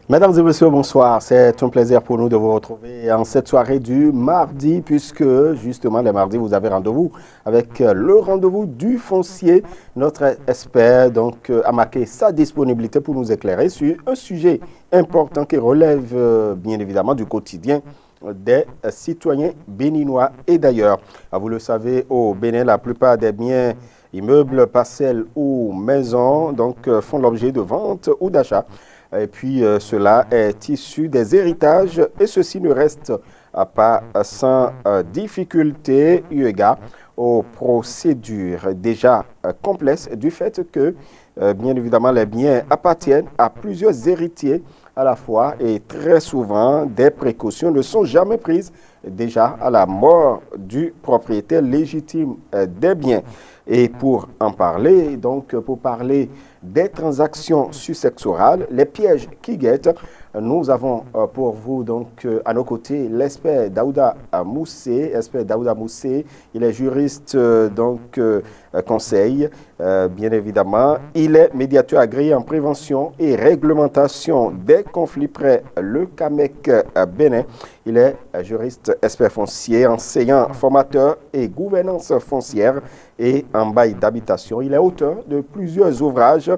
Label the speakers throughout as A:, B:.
A: Mesdames et messieurs, bonsoir. C'est un plaisir pour nous de vous retrouver en cette soirée du mardi, puisque justement les mardis, vous avez rendez-vous avec le rendez-vous du foncier. Notre expert a marqué sa disponibilité pour nous éclairer sur un sujet important qui relève bien évidemment du quotidien des citoyens béninois et d'ailleurs. Vous le savez, au Bénin, la plupart des biens immeubles, parcelles ou maisons font l'objet de vente ou d'achat. Et puis, cela est issu des héritages et ceci ne reste pas sans difficulté eu égard aux procédures déjà complexes du fait que, bien évidemment, les biens appartiennent à plusieurs héritiers à la fois et très souvent, des précautions ne sont jamais prises déjà à la mort du propriétaire légitime des biens. Et pour en parler, pour parler des transactions successorales, les pièges qui guettent, nous avons pour vous à nos côtés l'expert Daouda Moussé. Expert Daouda Moussé, il est juriste conseil, bien évidemment. Il est médiateur agréé en prévention et réglementation des conflits près le CAMEC Bénin. Il est juriste expert foncier, enseignant, formateur et gouvernance foncière et en bail d'habitation. Il est auteur de plusieurs ouvrages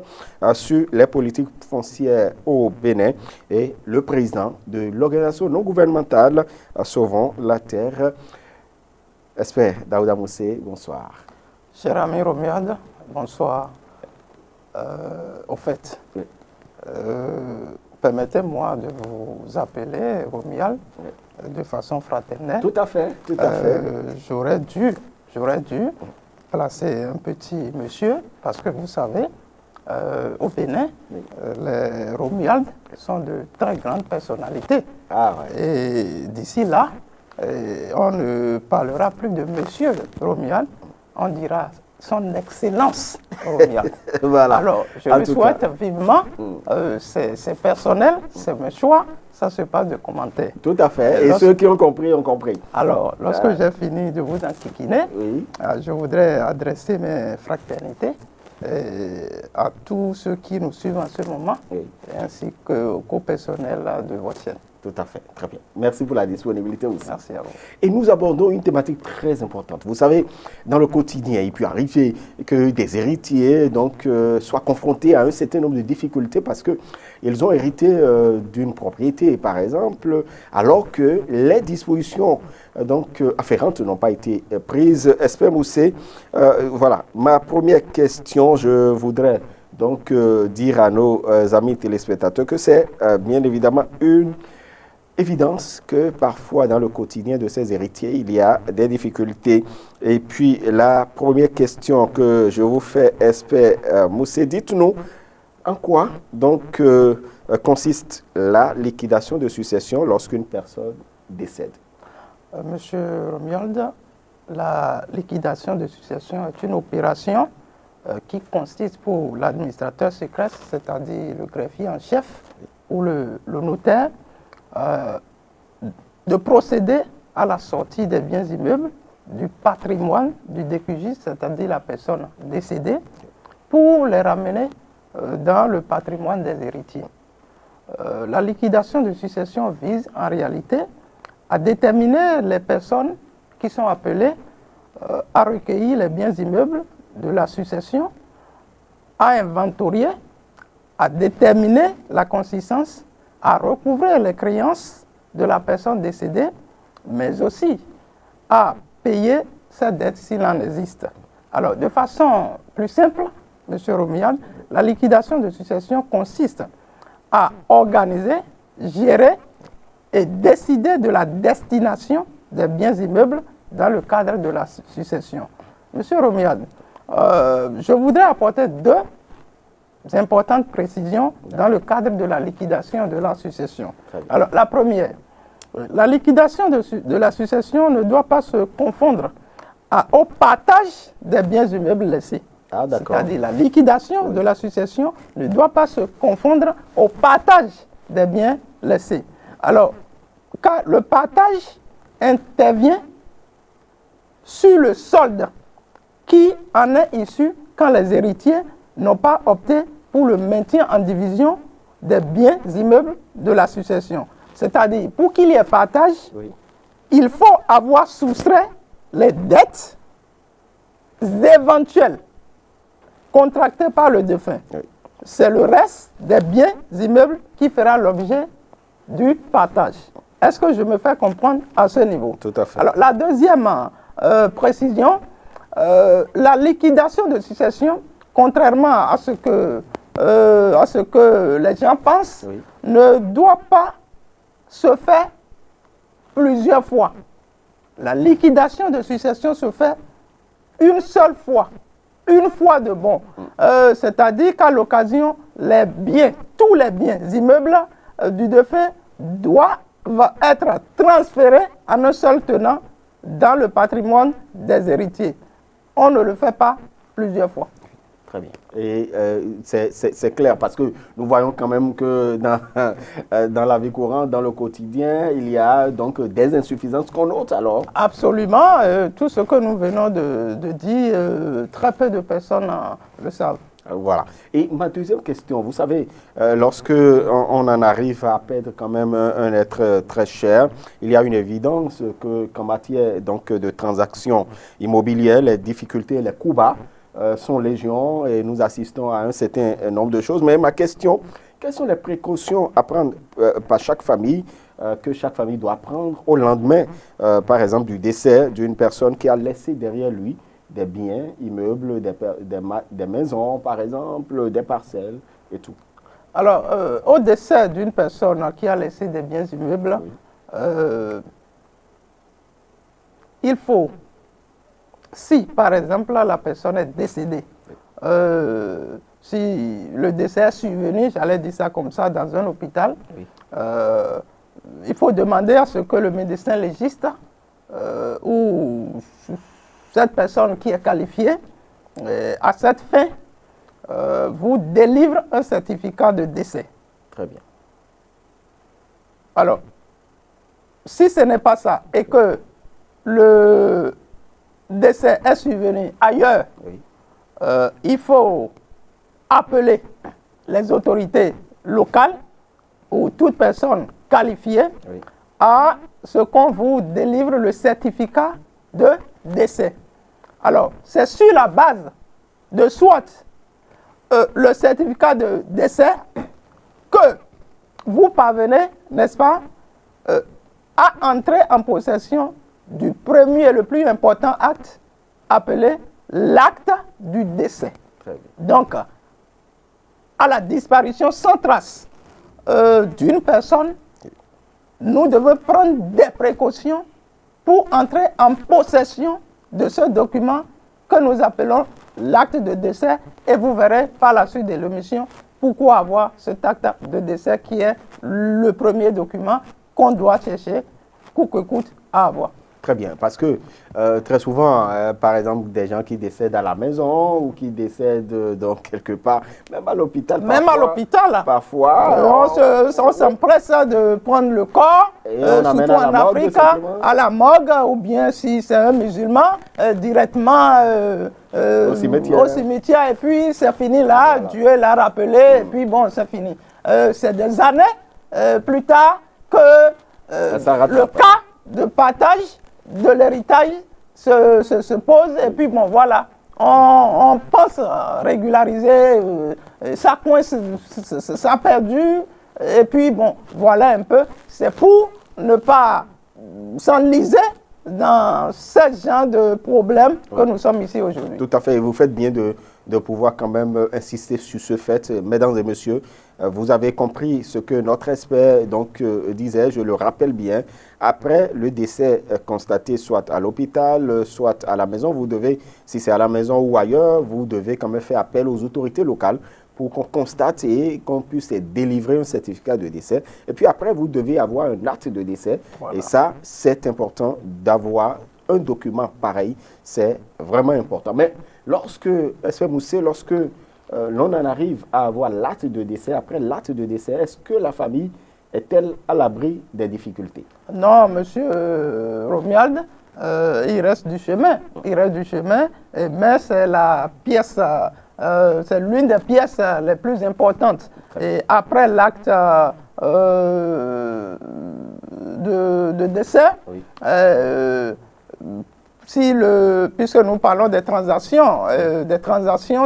A: sur les politiques foncières au Bénin et le président de l'organisation non gouvernementale Sauvons la Terre. Expert Daouda Moussé, bonsoir.
B: Cher ami Romuald, bonsoir. Au fait, oui. Permettez-moi de vous appeler Romuald de façon fraternelle.
A: Tout à fait, tout à fait.
B: J'aurais dû placer un petit monsieur, parce que vous savez, au Bénin, oui. Les Romuald sont de très grandes personnalités.
A: Ah, ouais.
B: Et d'ici là, on ne parlera plus de monsieur Romuald, on dira son excellence Romuald.
A: Voilà.
B: Alors, je le souhaite vivement, c'est personnel, c'est mes choix, ça se passe de commentaires.
A: Tout à fait, et ceux qui ont compris, ont compris.
B: Alors, lorsque j'ai fini de vous enquiquiner,
A: oui.
B: Je voudrais adresser mes fraternités à tous ceux qui nous suivent en ce moment, oui. Ainsi qu'au personnel de votre chaîne.
A: Tout à fait, très bien. Merci pour la disponibilité aussi.
B: Merci à vous.
A: Et nous abordons une thématique très importante. Vous savez, dans le quotidien, il peut arriver que des héritiers soient confrontés à un certain nombre de difficultés parce qu'ils ont hérité d'une propriété, par exemple, alors que les dispositions afférentes n'ont pas été prises. Expert Moussé, voilà, ma première question, je voudrais dire à nos amis téléspectateurs que c'est bien évidemment une évidence que parfois dans le quotidien de ces héritiers, il y a des difficultés. Et puis la première question que je vous fais, expert Moussé, dites-nous en quoi consiste la liquidation de succession lorsqu'une personne décède.
B: Monsieur Romuald, la liquidation de succession est une opération qui consiste pour l'administrateur secret, c'est-à-dire le greffier en chef ou le notaire, de procéder à la sortie des biens immeubles du patrimoine du décugiste, c'est-à-dire la personne décédée, pour les ramener dans le patrimoine des héritiers. La liquidation de succession vise en réalité à déterminer les personnes qui sont appelées à recueillir les biens immeubles de la succession, à inventorier, à déterminer la consistance, à recouvrer les créances de la personne décédée, mais aussi à payer sa dette s'il en existe. Alors, de façon plus simple, M. Romuald, la liquidation de succession consiste à organiser, gérer et décider de la destination des biens immeubles dans le cadre de la succession. M. Romuald, je voudrais apporter deux importantes précisions dans le cadre de la liquidation de la succession. Alors, la première, la liquidation de la succession ne doit pas se confondre au partage des biens immeubles laissés.
A: Ah,
B: c'est-à-dire la liquidation de la succession ne doit pas se confondre au partage des biens laissés. Alors, car le partage intervient sur le solde qui en est issu quand les héritiers n'ont pas opté pour le maintien en division des biens immeubles de la succession. C'est-à-dire, pour qu'il y ait partage, il faut avoir soustrait les dettes éventuelles contractées par le défunt. C'est le reste des biens immeubles qui fera l'objet du partage. Est-ce que je me fais comprendre à ce niveau?
A: Tout à fait.
B: Alors, la deuxième précision, la liquidation de succession, contrairement à ce que les gens pensent, ne doit pas se faire plusieurs fois. La liquidation de succession se fait une seule fois, une fois de bon. C'est-à-dire qu'à l'occasion, les biens, tous les biens immeubles du défunt doivent être transférés à un seul tenant dans le patrimoine des héritiers. On ne le fait pas plusieurs fois.
A: Très bien. Et c'est clair parce que nous voyons quand même que dans la vie courante, dans le quotidien, il y a donc des insuffisances qu'on note alors.
B: Absolument. Tout ce que nous venons de dire, très peu de personnes le savent.
A: Voilà. Et ma deuxième question, vous savez, lorsque on en arrive à perdre quand même un être très cher, il y a une évidence qu'en matière donc, de transactions immobilières, les difficultés, les coûts bas sont légion et nous assistons à un certain nombre de choses. Mais ma question, quelles sont les précautions à prendre par chaque famille, que chaque famille doit prendre au lendemain, par exemple, du décès d'une personne qui a laissé derrière lui des biens, immeubles, des maisons, par exemple, des parcelles et tout.
B: Alors, au décès d'une personne qui a laissé des biens immeubles, il faut, si par exemple la personne est décédée, si le décès est survenu, j'allais dire ça comme ça, dans un hôpital, il faut demander à ce que le médecin légiste ou cette personne qui est qualifiée, à cette fin, vous délivre un certificat de décès.
A: Très bien.
B: Alors, si ce n'est pas ça et que le décès est survenu ailleurs, il faut appeler les autorités locales ou toute personne qualifiée à ce qu'on vous délivre le certificat de décès. Alors, c'est sur la base de soit le certificat de décès que vous parvenez, n'est-ce pas, à entrer en possession du premier et le plus important acte appelé l'acte du décès. Donc, à la disparition sans trace d'une personne, nous devons prendre des précautions pour entrer en possession de ce document que nous appelons l'acte de décès, et vous verrez par la suite de l'émission pourquoi avoir cet acte de décès qui est le premier document qu'on doit chercher, coûte que coûte, à avoir.
A: Très bien, parce que très souvent, par exemple, des gens qui décèdent à la maison ou qui décèdent donc quelque part, même à l'hôpital.
B: Même à l'hôpital.
A: Parfois.
B: On s'empresse de prendre le corps, surtout en Afrique, à la morgue, ou bien si c'est un musulman, directement au cimetière. Et puis c'est fini là, voilà. Dieu l'a rappelé, et puis bon, c'est fini. C'est des années plus tard que le cas de partage de l'héritage se pose, et puis bon voilà, on pense régulariser, ça coince, ça a perdu, et puis bon voilà un peu, c'est pour ne pas s'enliser dans ce genre de problème que nous sommes ici aujourd'hui.
A: Tout à fait, et vous faites bien de pouvoir quand même insister sur ce fait, mesdames et messieurs. Vous avez compris ce que notre expert donc, disait, je le rappelle bien. Après le décès constaté soit à l'hôpital, soit à la maison, vous devez, si c'est à la maison ou ailleurs, vous devez quand même faire appel aux autorités locales pour qu'on constate et qu'on puisse délivrer un certificat de décès. Et puis après, vous devez avoir un acte de décès. Voilà. Et ça, c'est important d'avoir un document pareil. C'est vraiment important. Mais lorsque, expert Moussé, lorsque l'on en arrive à avoir l'acte de décès, après l'acte de décès, est-ce que la famille est-elle à l'abri des difficultés?
B: Non, monsieur Romuald, il reste du chemin. Il reste du chemin, mais c'est la pièce c'est l'une des pièces les plus importantes. Et après l'acte de décès,
A: Oui.
B: Puisque nous parlons des transactions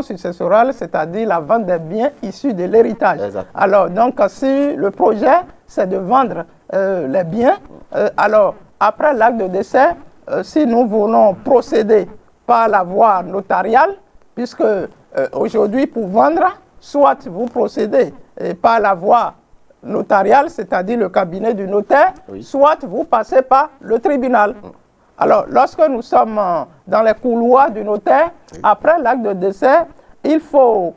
B: successorales, c'est-à-dire la vente des biens issus de l'héritage. Alors, donc, si le projet, c'est de vendre les biens, alors, après l'acte de décès, si nous voulons procéder par la voie notariale, puisque aujourd'hui, pour vendre, soit vous procédez par la voie notariale, c'est-à-dire le cabinet du notaire,
A: oui.
B: soit vous passez par le tribunal. Alors, lorsque nous sommes dans les couloirs du notaire, oui. Après l'acte de décès, il faut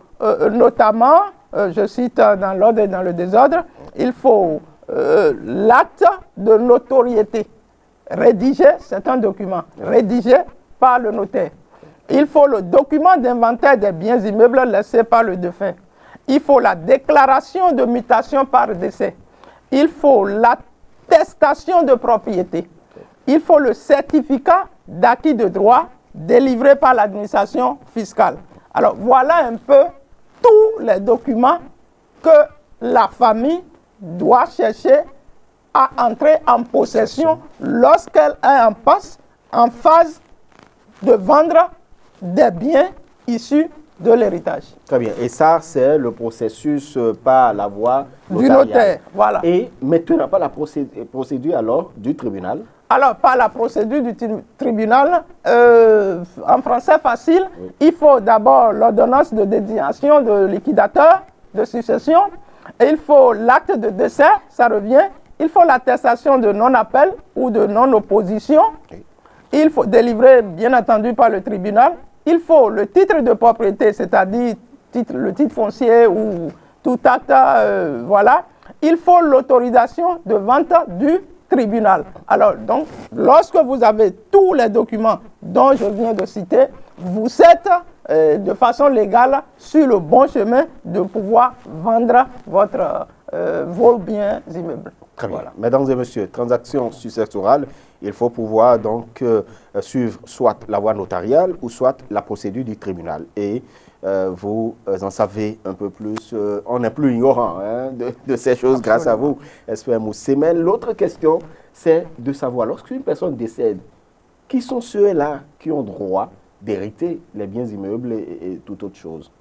B: notamment, je cite dans l'ordre et dans le désordre, il faut l'acte de notoriété. Rédigé, c'est un document, rédigé par le notaire. Il faut le document d'inventaire des biens immeubles laissés par le défunt. Il faut la déclaration de mutation par décès. Il faut l'attestation de propriété. Il faut le certificat d'acquis de droit délivré par l'administration fiscale. Alors, voilà un peu tous les documents que la famille doit chercher à entrer en possession lorsqu'elle est en phase de vendre des biens issus de l'héritage.
A: Très bien. Et ça, c'est le processus par la voie
B: du notaire. Voilà.
A: Et maintenant, pas la procédure alors du tribunal.
B: Alors, par la procédure du tribunal, en français facile, oui. Il faut d'abord l'ordonnance de désignation de liquidateur, de succession. Et il faut l'acte de décès, ça revient. Il faut l'attestation de non-appel ou de non-opposition. Oui. Il faut délivrer, bien entendu, par le tribunal. Il faut le titre de propriété, c'est-à-dire le titre foncier ou tout acte, voilà. Il faut l'autorisation de vente du tribunal. Alors, donc, lorsque vous avez tous les documents dont je viens de citer, vous êtes de façon légale sur le bon chemin de pouvoir vendre vos biens immeubles.
A: Très bien. Voilà. Mesdames et messieurs, transaction successorale, il faut pouvoir donc suivre soit la voie notariale ou soit la procédure du tribunal. Et vous en savez un peu plus, on n'est plus ignorant hein, de ces choses. Absolument. Grâce à vous, expert Moussé. Mais l'autre question, c'est de savoir, lorsqu'une personne décède, qui sont ceux-là qui ont droit d'hériter les biens immeubles et toute autre chose?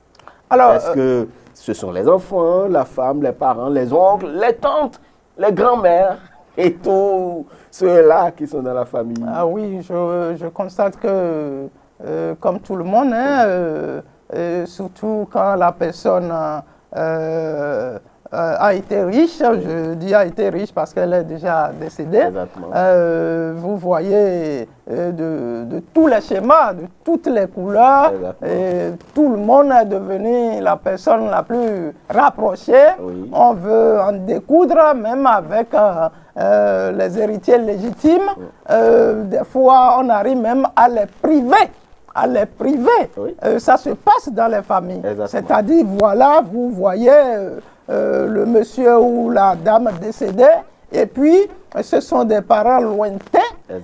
A: Alors, est-ce que ce sont les enfants, la femme, les parents, les oncles, les tantes, les grands-mères et tous ceux-là qui sont dans la famille?
B: Ah oui, je constate que, comme tout le monde, hein, surtout quand la personne a été riche, je dis a été riche parce qu'elle est déjà décédée, vous voyez de tous les schémas, de toutes les couleurs, tout le monde est devenu la personne la plus rapprochée. Oui. On veut en découdre même avec les héritiers légitimes. Oui. Des fois, on arrive même à les priver. Oui. Ça se passe dans les familles. C'est-à-dire, voilà, vous voyez le monsieur ou la dame décédée, et puis ce sont des parents lointains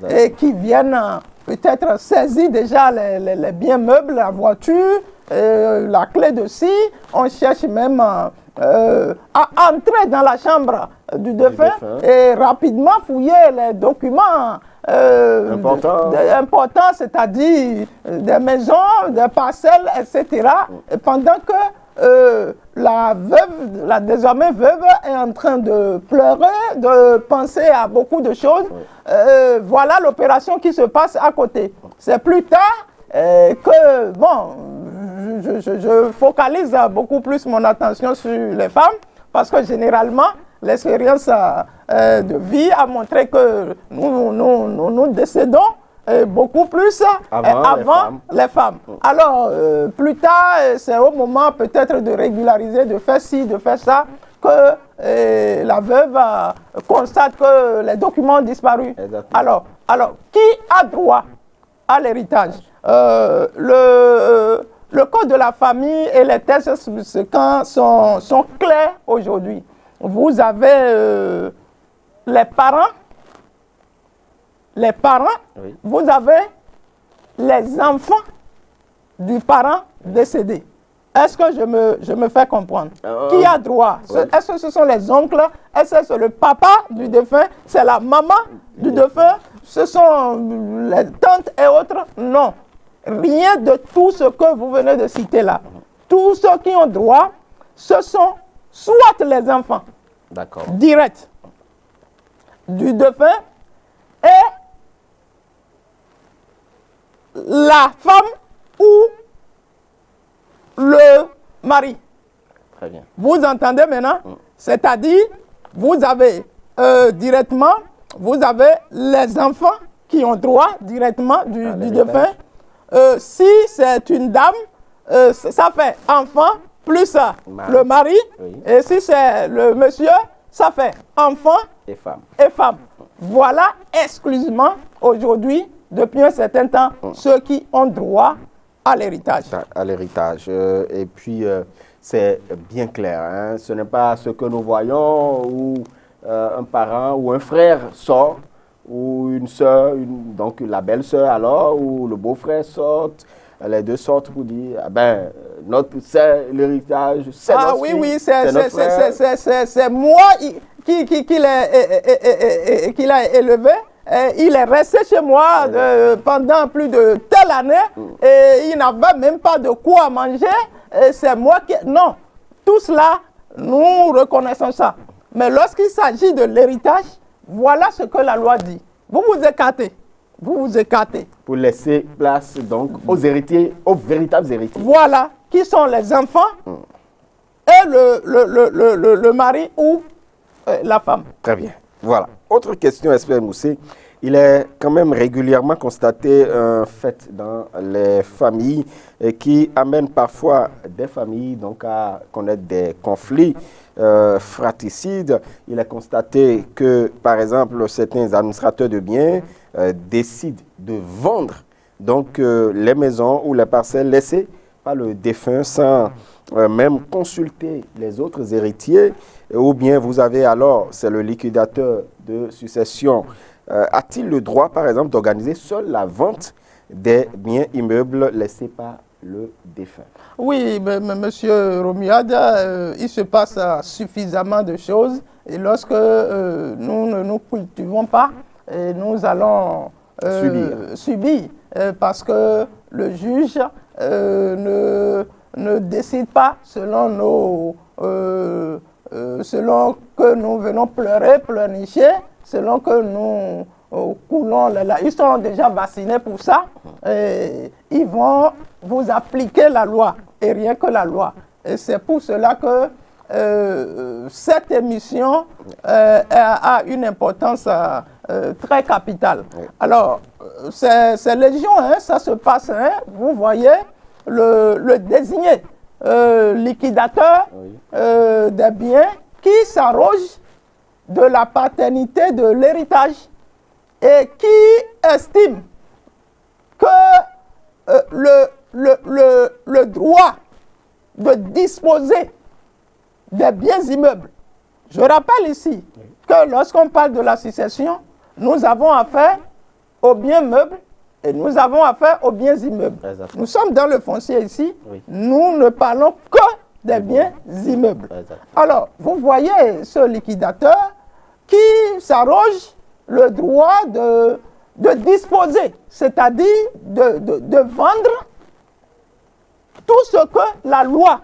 B: et qui viennent peut-être saisir déjà les biens meubles, la voiture, la clé de scie. On cherche même à entrer dans la chambre du défunt et rapidement fouiller les documents importants, c'est-à-dire des maisons, des parcelles, etc. Et pendant que la désormais veuve est en train de pleurer, de penser à beaucoup de choses. Voilà l'opération qui se passe à côté. C'est plus tard que, bon, je focalise beaucoup plus mon attention sur les femmes parce que généralement, l'expérience de vie a montré que nous décédons beaucoup plus avant les femmes. Alors, plus tard, c'est au moment peut-être de régulariser, de faire ci, de faire ça, que la veuve constate que les documents ont disparu. Alors, qui a droit à l'héritage? Le code de la famille et les tests sont clairs aujourd'hui. Vous avez les parents, oui. Vous avez les enfants du parent décédé. Est-ce que je me fais comprendre? Qui a droit? Est-ce que ce sont les oncles? Est-ce que c'est le papa du défunt? C'est la maman du défunt? Ce sont les tantes et autres? Non. Rien de tout ce que vous venez de citer là. Tous ceux qui ont droit, ce sont soit les enfants directs du défunt et la femme ou le mari.
A: Très bien.
B: Vous entendez maintenant? C'est-à-dire, vous avez directement, vous avez les enfants qui ont droit directement du défunt. Si c'est une dame, ça fait enfant plus le mari.
A: Oui.
B: Et si c'est le monsieur, ça fait enfant
A: Et femme.
B: et femme. Voilà exclusivement aujourd'hui, depuis un certain temps, ceux qui ont droit à l'héritage.
A: À l'héritage. Et puis, c'est bien clair. Hein? Ce n'est pas ce que nous voyons où un parent ou un frère sort, ou une soeur, donc la belle-sœur alors, ou le beau-frère sort. Les deux sortent pour dire, c'est l'héritage, c'est notre
B: oui,
A: fille,
B: oui, c'est moi qui l'a élevé. Il est resté chez moi pendant plus de telle année et il n'avait même pas de quoi manger. C'est moi qui... Non, tout cela, nous reconnaissons ça. Mais lorsqu'il s'agit de l'héritage, voilà ce que la loi dit. Vous vous écartez. Vous vous écartez.
A: Pour laisser place donc aux héritiers, aux véritables héritiers.
B: Voilà, qui sont les enfants et le mari ou la femme.
A: Très bien. Voilà. Autre question, Espère Moussé. Il est quand même régulièrement constaté un fait dans les familles qui amène parfois des familles donc à connaître des conflits fratricides. Il est constaté que, par exemple, certains administrateurs de biens décident de vendre donc les maisons ou les parcelles laissées par le défunt sans même consulter les autres héritiers. Ou bien vous avez alors, c'est le liquidateur de succession, a-t-il le droit, par exemple, d'organiser seul la vente des biens immeubles laissés par le défunt?
B: Oui, monsieur Romuald, il se passe suffisamment de choses. Et lorsque nous ne nous cultivons pas, nous allons subir. Parce que le juge ne décide pas selon selon que nous venons pleurnicher, selon que nous coulons, ils sont déjà vaccinés pour ça, et ils vont vous appliquer la loi, et rien que la loi. Et c'est pour cela que cette émission a une importance très capitale. Oui. Alors, c'est légion, hein, ça se passe, hein, vous voyez, le désigné liquidateur des biens qui s'arroge de la paternité de l'héritage et qui estime que le droit de disposer des biens immeubles. Je rappelle ici que lorsqu'on parle de la succession, nous avons affaire aux biens meubles et nous avons affaire aux biens immeubles. Exactement. Nous sommes dans le foncier ici, oui. Nous ne parlons que des biens immeubles. Exactement. Alors, vous voyez ce liquidateur qui s'arroge le droit de disposer, c'est-à-dire de vendre tout ce que la loi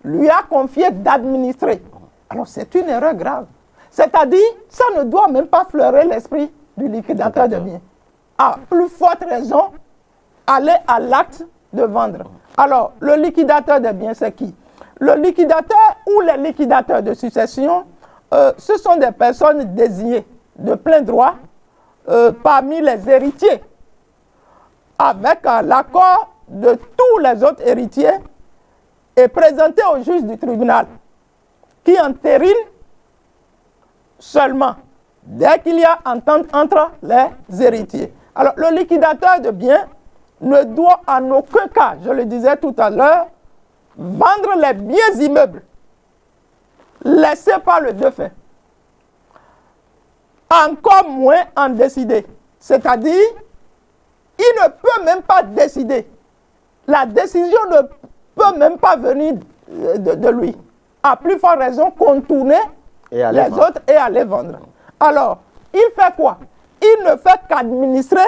B: lui a confié d'administrer. Alors, c'est une erreur grave. C'est-à-dire, ça ne doit même pas fleurer l'esprit du liquidateur de biens. À plus forte raison, aller à l'acte de vendre. Alors, le liquidateur de biens, c'est qui? Le liquidateur ou les liquidateurs de succession, ce sont des personnes désignées de plein droit parmi les héritiers, avec l'accord de tous les autres héritiers, et présentés au juge du tribunal, qui entérine seulement dès qu'il y a entente entre les héritiers. Alors, le liquidateur de biens ne doit en aucun cas, je le disais tout à l'heure, vendre les biens immeubles laissés par le défunt. Encore moins en décider. C'est-à-dire, il ne peut même pas décider. La décision ne peut peut même pas venir de lui. À plus forte raison, contourner les autres et aller vendre. Alors, il fait quoi? Il ne fait qu'administrer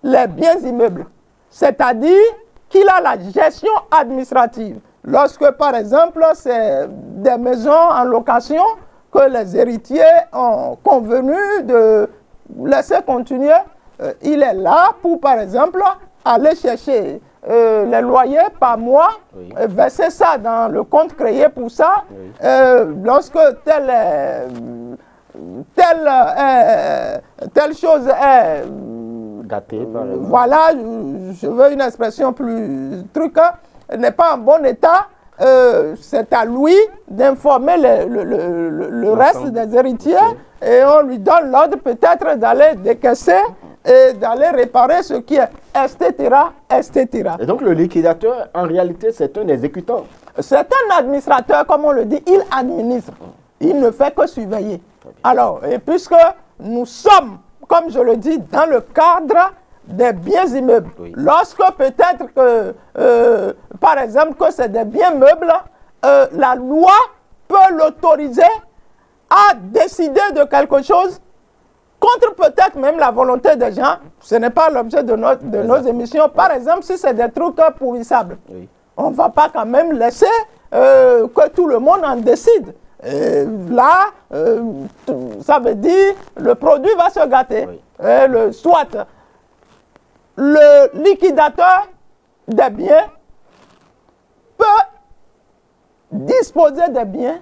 B: les biens immeubles. C'est-à-dire qu'il a la gestion administrative. Lorsque, par exemple, c'est des maisons en location que les héritiers ont convenu de laisser continuer, il est là pour, par exemple, aller chercher les loyers par mois, verser ça dans le compte créé pour ça. Lorsque telle chose est
A: gâtée, par exemple.
B: Voilà, je veux une expression plus n'est pas en bon état, c'est à lui d'informer le reste des héritiers et on lui donne l'ordre peut-être d'aller décaisser et d'aller réparer ce qui est, etc., etc.
A: Et donc le liquidateur, en réalité, c'est un exécutant.
B: C'est un administrateur, comme on le dit, il administre. Il ne fait que surveiller. Alors, et puisque nous sommes, comme je le dis, dans le cadre des biens immeubles, lorsque peut-être que, par exemple, que c'est des biens meubles, la loi peut l'autoriser à décider de quelque chose contre peut-être même la volonté des gens. Ce n'est pas l'objet de nos émissions. Par exemple, si c'est des trucs pourrissables, on ne va pas quand même laisser que tout le monde en décide. Là, ça veut dire le produit va se gâter. Soit le liquidateur des biens peut disposer des biens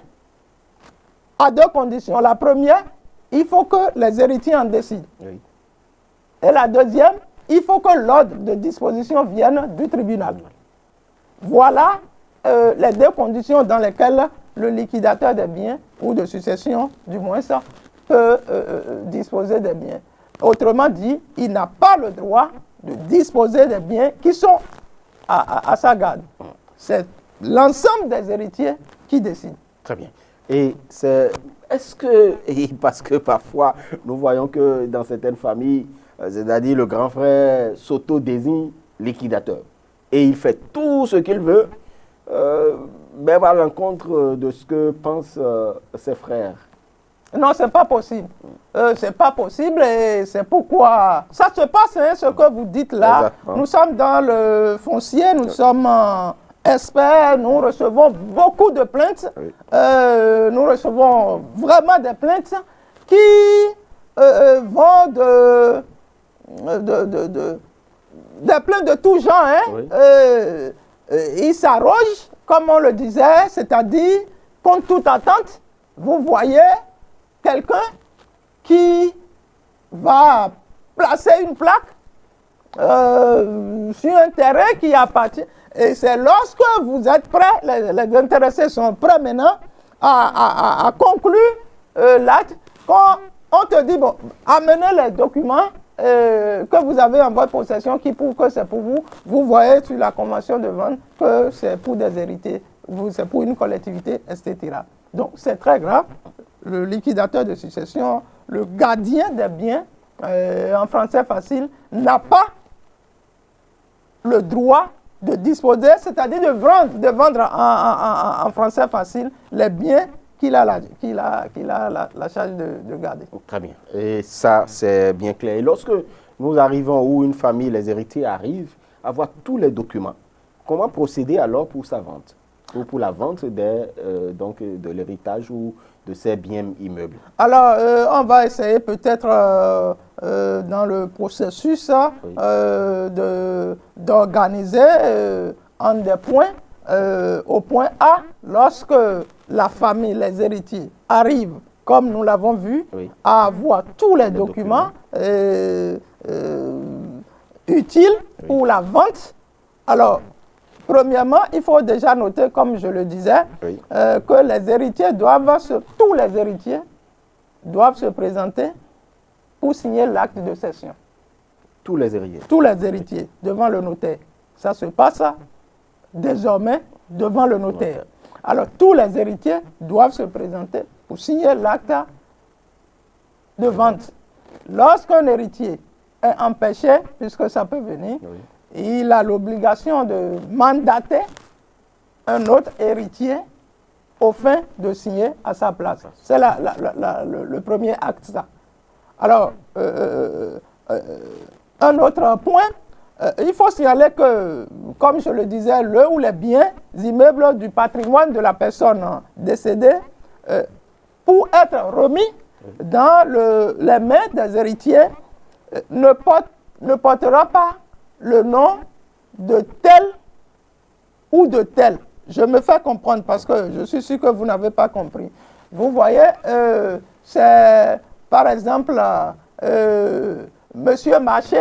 B: à deux conditions. La première, il faut que les héritiers en décident. Et la deuxième, il faut que l'ordre de disposition vienne du tribunal. Voilà les deux conditions dans lesquelles le liquidateur des biens, ou de succession du moins ça, peut disposer des biens. Autrement dit, il n'a pas le droit de disposer des biens qui sont à sa garde. C'est l'ensemble des héritiers qui décident.
A: Très bien. Et est-ce que, parce que parfois nous voyons que dans certaines familles, c'est-à-dire le grand frère s'auto-désigne liquidateur et il fait tout ce qu'il veut, même à l'encontre de ce que pensent ses frères.
B: Non, c'est pas possible. C'est pas possible et c'est pourquoi ça se passe, hein, ce que vous dites là. Exactement. Nous sommes dans le foncier, nous sommes experts, nous recevons beaucoup de plaintes. Nous recevons vraiment des plaintes qui vont des plaintes de tout genre. Hein. Ils s'arrogent, comme on le disait, c'est-à-dire, contre toute attente, vous voyez quelqu'un qui va placer une plaque sur un terrain qui appartient. Et c'est lorsque vous êtes prêts, les intéressés sont prêts maintenant à conclure l'acte, quand on te dit, bon, amenez les documents que vous avez en votre possession qui prouvent que c'est pour vous. Vous voyez sur la convention de vente que c'est pour des héritiers, c'est pour une collectivité, etc. Donc c'est très grave. Le liquidateur de succession, le gardien des biens, en français facile, n'a pas le droit de disposer, c'est-à-dire de vendre en français facile les biens qu'il a la charge de garder.
A: Très bien. Et ça, c'est bien clair. Et lorsque nous arrivons où une famille, les héritiers arrivent à voir tous les documents, comment procéder alors pour sa vente? Ou pour la vente donc de l'héritage ou de ces biens immeubles?
B: Alors, on va essayer peut-être dans le processus d'organiser en des points. Au point A, lorsque la famille, les héritiers arrivent, comme nous l'avons vu, à avoir tous les documents utiles pour la vente. Alors, premièrement, il faut déjà noter, comme je le disais, que les héritiers tous les héritiers doivent se présenter pour signer l'acte de cession.
A: Tous les héritiers? Tous
B: les héritiers, devant le notaire. Ça se passe désormais devant le notaire. Alors, tous les héritiers doivent se présenter pour signer l'acte de vente. Lorsqu'un héritier est empêché, puisque ça peut venir, il a l'obligation de mandater un autre héritier au fin de signer à sa place. C'est le premier acte, ça. Alors, un autre point, il faut signaler que, comme je le disais, le ou les biens immeubles du patrimoine de la personne décédée, pour être remis dans les mains des héritiers, ne portera pas le nom de tel ou de tel. Je me fais comprendre parce que je suis sûr que vous n'avez pas compris. Vous voyez, c'est par exemple Monsieur Marché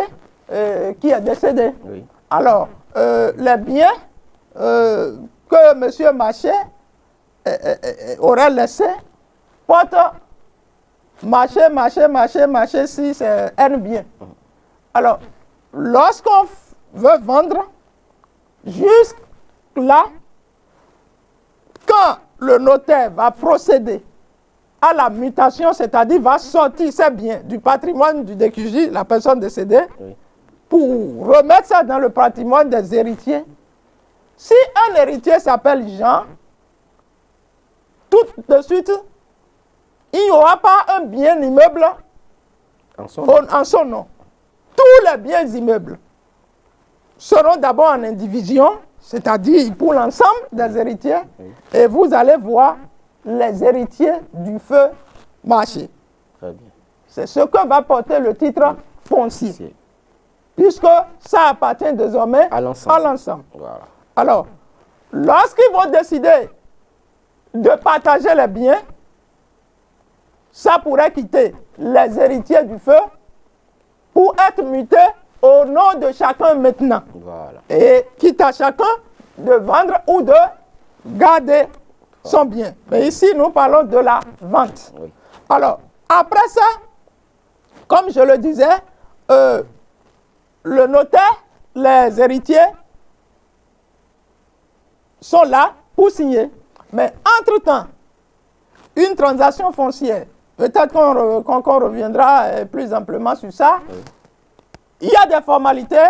B: qui est décédé. Oui. Alors, les biens que Monsieur Marché aurait laissés portent Marché, si c'est un bien. Alors, lorsqu'on veut vendre, jusque-là, quand le notaire va procéder à la mutation, c'est-à-dire va sortir ses biens du patrimoine du DQJ, la personne décédée, oui, pour remettre ça dans le patrimoine des héritiers, si un héritier s'appelle Jean, tout de suite, il n'y aura pas un bien immeuble en son nom. Tous les biens immeubles seront d'abord en indivision, c'est-à-dire pour l'ensemble des héritiers, oui, et vous allez voir les héritiers du feu marché. Très bien. C'est ce que va porter le titre foncier, puisque ça appartient désormais à l'ensemble. Voilà. Alors, lorsqu'ils vont décider de partager les biens, ça pourrait quitter les héritiers du feu pour être muté au nom de chacun maintenant. Voilà. Et quitte à chacun de vendre ou de garder son bien. Mais ici, nous parlons de la vente. Oui. Alors, après ça, comme je le disais, le notaire, les héritiers sont là pour signer. Mais entre-temps, une transaction foncière, peut-être qu'on reviendra plus amplement sur ça, oui, il y a des formalités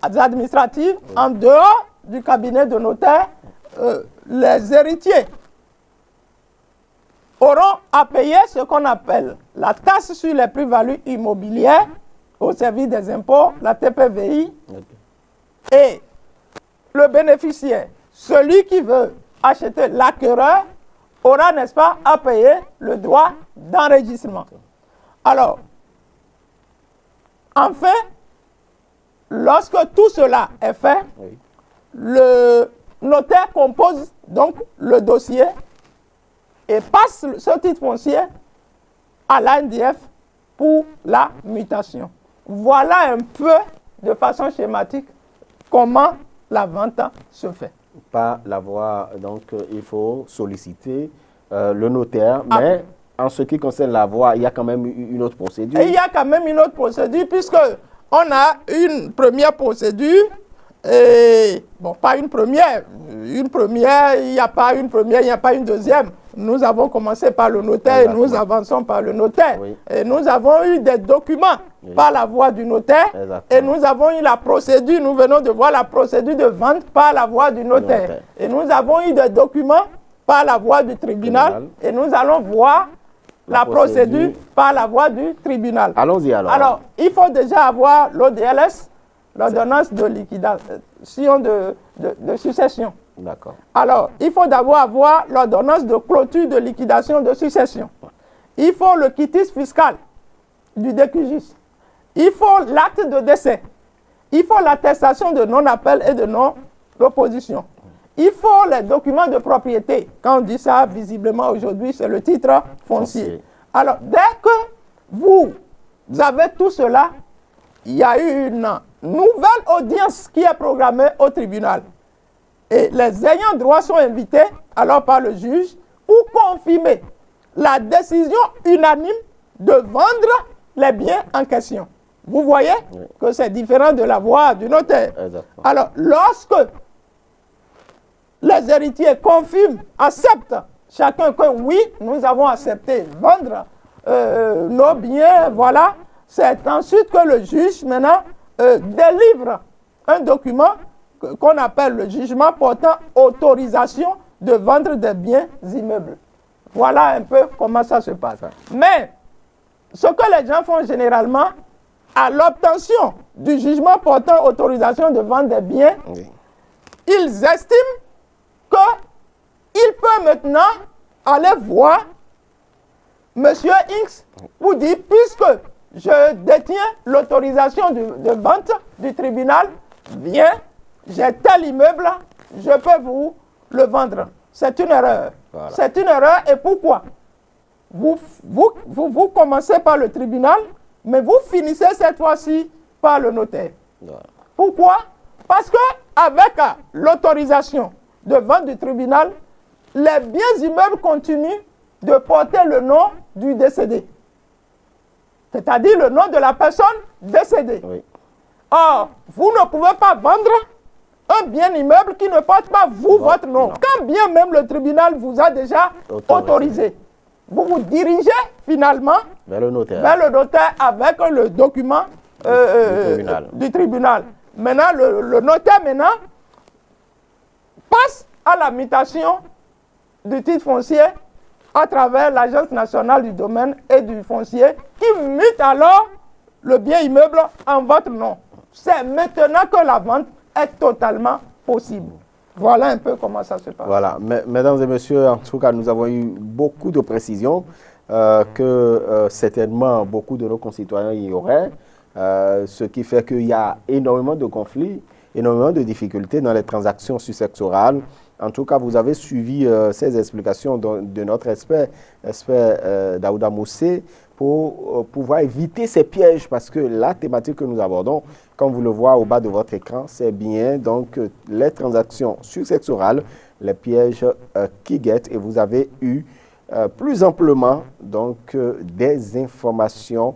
B: administratives, oui, en dehors du cabinet de notaire. Les héritiers auront à payer ce qu'on appelle la taxe sur les plus-values immobilières au service des impôts, la TPVI, okay, et le bénéficiaire, celui qui veut acheter l'acquéreur, aura, n'est-ce pas, à payer le droit d'enregistrement. Alors, enfin, lorsque tout cela est fait, oui, le notaire compose donc le dossier et passe ce titre foncier à l'ANDF pour la mutation. Voilà un peu, de façon schématique, comment la vente se fait.
A: Par la voie, donc il faut solliciter le notaire, mais en ce qui concerne la voie, il y a quand même une autre procédure.
B: Et il y a quand même une autre procédure, puisque on a une première procédure. Et, bon, pas une première, il n'y a pas une première, il n'y a pas une deuxième. Nous avons commencé par le notaire. Exactement. Et nous avançons par le notaire. Oui. Et nous avons eu des documents, oui, par la voie du notaire. Exactement. Et nous avons eu la procédure, nous venons de voir la procédure de vente par la voie du notaire. Et nous avons eu des documents par la voie du tribunal. Et nous allons voir la procédure par la voie du tribunal.
A: Allons-y alors.
B: Alors, il faut déjà avoir l'ODLS, l'ordonnance de liquidation de succession.
A: D'accord.
B: Alors, il faut d'abord avoir l'ordonnance de clôture de liquidation de succession. Il faut le quitus fiscal du DQJ. Il faut l'acte de décès. Il faut l'attestation de non-appel et de non-opposition. Il faut les documents de propriété. Quand on dit ça, visiblement aujourd'hui, c'est le titre foncier. Alors, dès que vous avez tout cela, il y a eu une nouvelle audience qui est programmée au tribunal. Et les ayants droit sont invités, alors par le juge, pour confirmer la décision unanime de vendre les biens en question. Vous voyez, oui, que c'est différent de la voie du notaire. Exactement. Alors, lorsque les héritiers confirment, acceptent chacun que oui, nous avons accepté vendre nos biens, voilà, c'est ensuite que le juge maintenant délivre un document qu'on appelle le jugement portant autorisation de vendre des biens immeubles. Voilà un peu comment ça se passe. Mais ce que les gens font généralement, à l'obtention du jugement portant autorisation de vendre des biens, ils estiment qu'il peut maintenant aller voir Monsieur X pour dire, puisque je détiens l'autorisation de vente du tribunal, viens, j'ai tel immeuble, je peux vous le vendre. C'est une erreur. Voilà. C'est une erreur et pourquoi? Vous commencez par le tribunal, mais vous finissez cette fois-ci par le notaire. Voilà. Pourquoi? Parce qu'avec l'autorisation de vente du tribunal, les biens immeubles continuent de porter le nom du décédé. C'est-à-dire le nom de la personne décédée. Oui. Or, vous ne pouvez pas vendre un bien immeuble qui ne porte pas votre nom. Non. Quand bien même le tribunal vous a déjà autorisé. Vous vous dirigez finalement vers le notaire avec le document du tribunal. Maintenant, le notaire passe à la mutation du titre foncier à travers l'Agence nationale du domaine et du foncier qui mute alors le bien immeuble en votre nom. C'est maintenant que la vente est totalement possible. Voilà un peu comment ça se passe.
A: Voilà, mesdames et messieurs, en tout cas, nous avons eu beaucoup de précisions que certainement beaucoup de nos concitoyens y auraient, ce qui fait qu'il y a énormément de conflits, énormément de difficultés dans les transactions successorales. En tout cas, vous avez suivi ces explications de notre expert Daouda Moussé pour pouvoir éviter ces pièges, parce que la thématique que nous abordons, comme vous le voyez au bas de votre écran, c'est bien donc les transactions successorales, les pièges qui guettent, et vous avez eu plus amplement donc des informations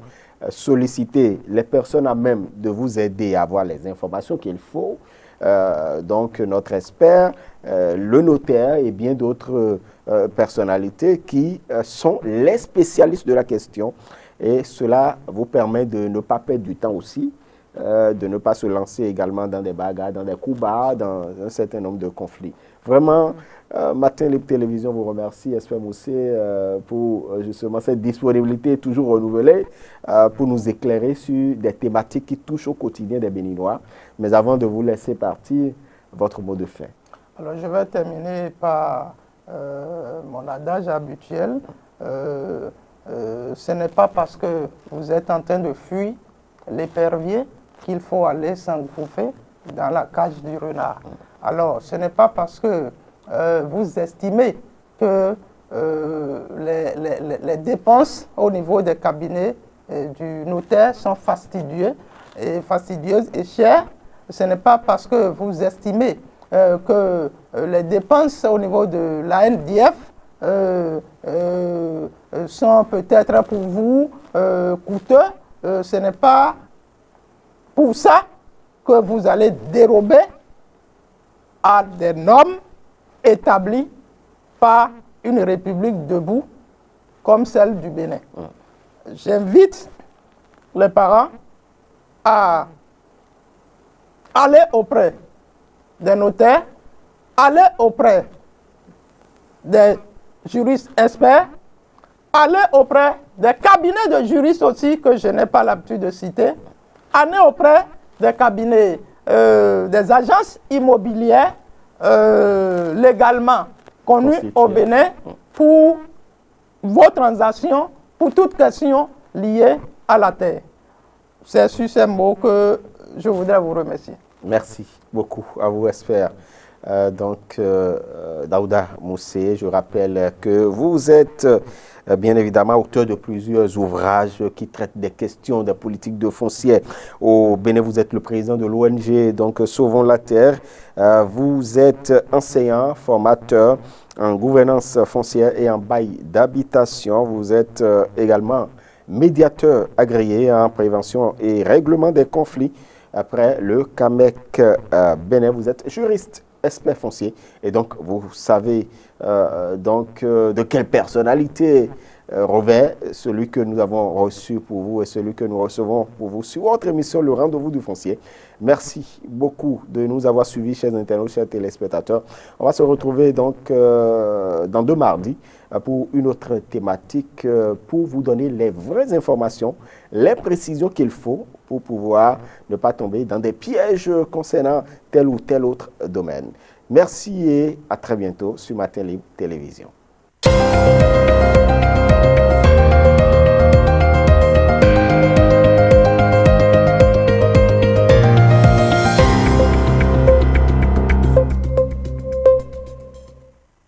A: sollicitées, les personnes à même de vous aider à avoir les informations qu'il faut. Donc notre expert, le notaire et bien d'autres personnalités qui sont les spécialistes de la question, et cela vous permet de ne pas perdre du temps aussi, de ne pas se lancer également dans des bagarres, dans des coups bas, dans un certain nombre de conflits. Vraiment, Matin Libre Télévision vous remercie, expert Moussé, pour justement cette disponibilité toujours renouvelée pour nous éclairer sur des thématiques qui touchent au quotidien des Béninois. Mais avant de vous laisser partir, votre mot de fin.
B: Alors je vais terminer par mon adage habituel. Ce n'est pas parce que vous êtes en train de fuir l'épervier qu'il faut aller s'engouffrer dans la cage du renard. Alors ce n'est pas parce que vous estimez que les dépenses au niveau des cabinets du notaire sont fastidieuses et chères. Ce n'est pas parce que vous estimez que les dépenses au niveau de la NDF sont peut-être pour vous coûteux. Ce n'est pas pour ça que vous allez dérober à des normes établies par une république debout comme celle du Bénin. J'invite les parents à aller auprès des notaires, aller auprès des juristes experts, aller auprès des cabinets de juristes aussi que je n'ai pas l'habitude de citer, aller auprès des cabinets, des agences immobilières légalement connues au Bénin pour vos transactions, pour toute question liée à la terre. C'est sur ces mots que je voudrais vous remercier.
A: Merci beaucoup à vous, expert. Daouda Moussé, je rappelle que vous êtes bien évidemment auteur de plusieurs ouvrages qui traitent des questions de politique de foncière. Au Bénin, vous êtes le président de l'ONG, donc Sauvons la Terre. Vous êtes enseignant, formateur en gouvernance foncière et en bail d'habitation. Vous êtes également médiateur agréé en prévention et règlement des conflits. Après le CAMEC Bénin, vous êtes juriste, expert foncier, et donc vous savez de quelle personnalité revêt celui que nous avons reçu pour vous et celui que nous recevons pour vous sur votre émission Le Rendez-vous du Foncier. Merci beaucoup de nous avoir suivis, chers internautes, chers téléspectateurs. On va se retrouver donc dans 2 mardis pour une autre thématique, pour vous donner les vraies informations, les précisions qu'il faut pour pouvoir ne pas tomber dans des pièges concernant tel ou tel autre domaine. Merci et à très bientôt sur Matin Libre Télévision.